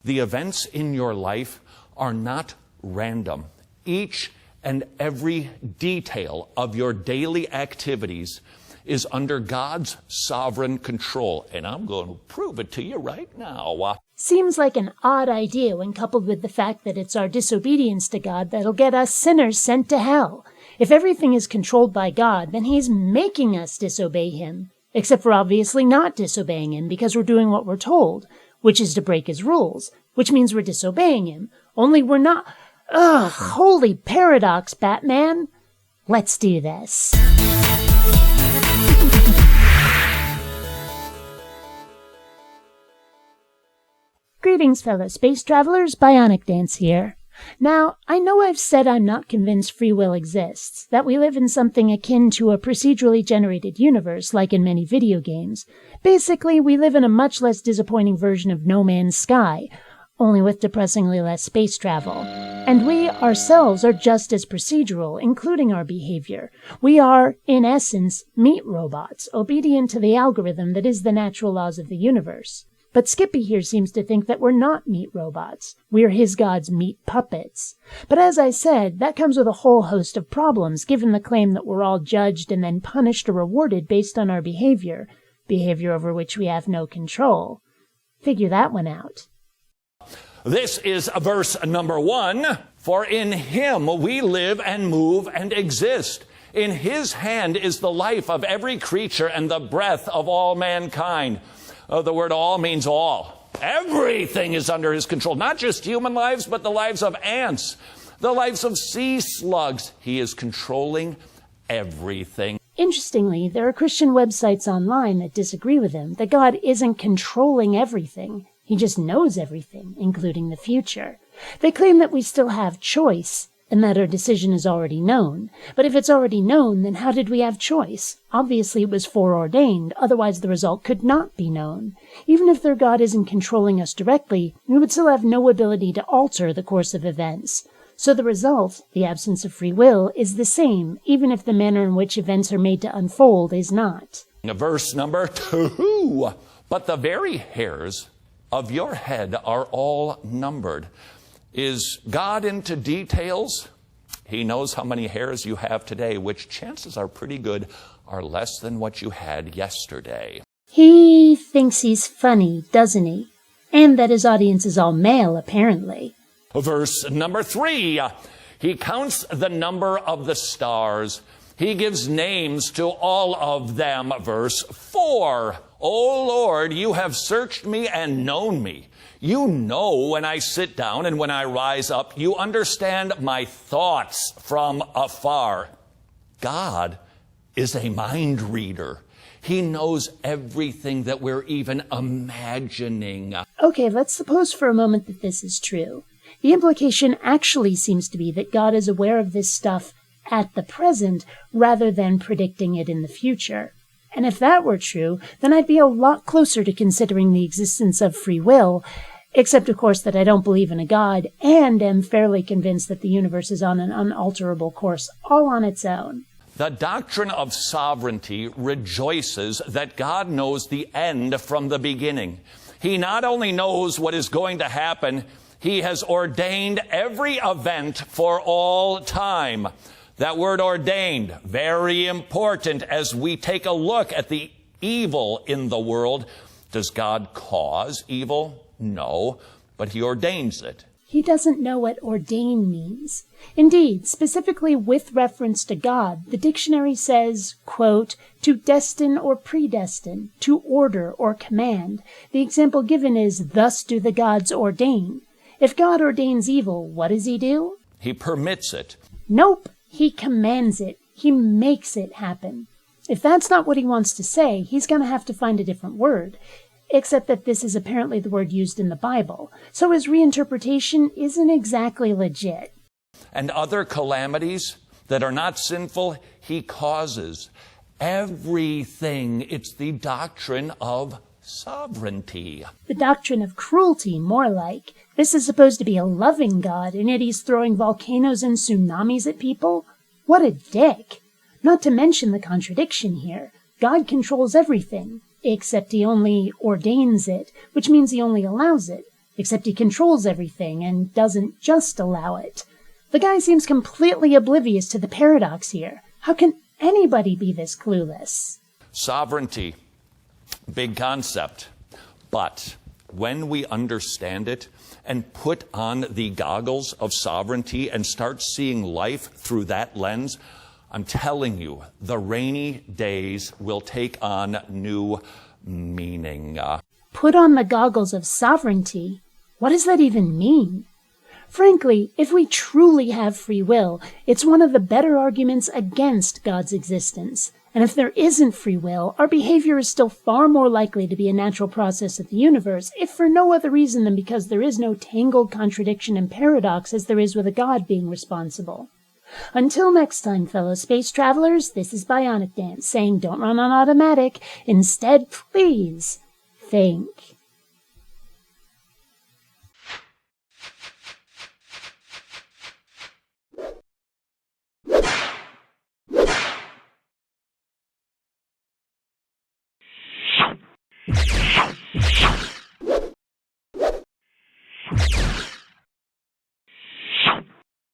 The events in your life are not random. Each and every detail of your daily activities is under God's sovereign control. And I'm going to prove it to you right now. Seems like an odd idea when coupled with the fact that it's our disobedience to God that'll get us sinners sent to hell. If everything is controlled by God, then He's making us disobey Him. Except we're obviously not disobeying Him because we're doing what we're told, which is to break His rules, which means we're disobeying Him. Only we're not... Ugh, holy paradox, Batman. Let's do this. Greetings, fellow space travelers. BionicDance here. Now, I know I've said I'm not convinced free will exists, that we live in something akin to a procedurally generated universe like in many video games. Basically, we live in a much less disappointing version of No Man's Sky, only with depressingly less space travel. And we ourselves are just as procedural, including our behavior. We are, in essence, meat robots, obedient to the algorithm that is the natural laws of the universe. But Skippy here seems to think that we're not meat robots. We're his god's meat puppets. But as I said, that comes with a whole host of problems, given the claim that we're all judged and then punished or rewarded based on our behavior over which we have no control. Figure that one out. This is verse number 1. For in Him we live and move and exist. In His hand is the life of every creature and the breath of all mankind. The word all means all. Everything is under His control, not just human lives, but the lives of ants, the lives of sea slugs. He is controlling everything. Interestingly, there are Christian websites online that disagree with him, that God isn't controlling everything. He just knows everything, including the future. They claim that we still have choice, and that our decision is already known. But if it's already known, then how did we have choice? Obviously it was foreordained, otherwise the result could not be known. Even if their God isn't controlling us directly, we would still have no ability to alter the course of events. So the result, the absence of free will, is the same, even if the manner in which events are made to unfold is not. Verse number 2. But the very hairs of your head are all numbered. Is God into details? He knows how many hairs you have today, which chances are pretty good are less than what you had yesterday. He thinks he's funny, doesn't he? And that his audience is all male, apparently. Verse number 3. He counts the number of the stars. He gives names to all of them. Verse 4. O Lord, you have searched me and known me. You know when I sit down and when I rise up. You understand my thoughts from afar. God is a mind reader. He knows everything that we're even imagining. Okay, let's suppose for a moment that this is true. The implication actually seems to be that God is aware of this stuff at the present rather than predicting it in the future. And if that were true, then I'd be a lot closer to considering the existence of free will, except of course that I don't believe in a God and am fairly convinced that the universe is on an unalterable course all on its own. The doctrine of sovereignty rejoices that God knows the end from the beginning. He not only knows what is going to happen, He has ordained every event for all time. That word ordained, very important as we take a look at the evil in the world. Does God cause evil? No, but He ordains it. He doesn't know what ordain means. Indeed, specifically with reference to God, the dictionary says, quote, to destine or predestine, to order or command. The example given is, thus do the gods ordain. If God ordains evil, what does He do? He permits it. Nope. He commands it. He makes it happen. If that's not what he wants to say, he's going to have to find a different word. Except that this is apparently the word used in the Bible. So his reinterpretation isn't exactly legit. And other calamities that are not sinful, He causes. Everything. It's the doctrine of sovereignty. The doctrine of cruelty, more like. This is supposed to be a loving God, and yet He's throwing volcanoes and tsunamis at people? What a dick! Not to mention the contradiction here. God controls everything, except He only ordains it, which means He only allows it. except he controls everything and doesn't just allow it. The guy seems completely oblivious to the paradox here. How can anybody be this clueless? Sovereignty, big concept. But when we understand it and put on the goggles of sovereignty and start seeing life through that lens, I'm telling you, the rainy days will take on new meaning. Put on the goggles of sovereignty? What does that even mean? Frankly, if we truly have free will, it's one of the better arguments against God's existence. And if there isn't free will, our behavior is still far more likely to be a natural process of the universe, if for no other reason than because there is no tangled contradiction and paradox as there is with a God being responsible. Until next time, fellow space travelers, this is BionicDance saying don't run on automatic. Instead, please think.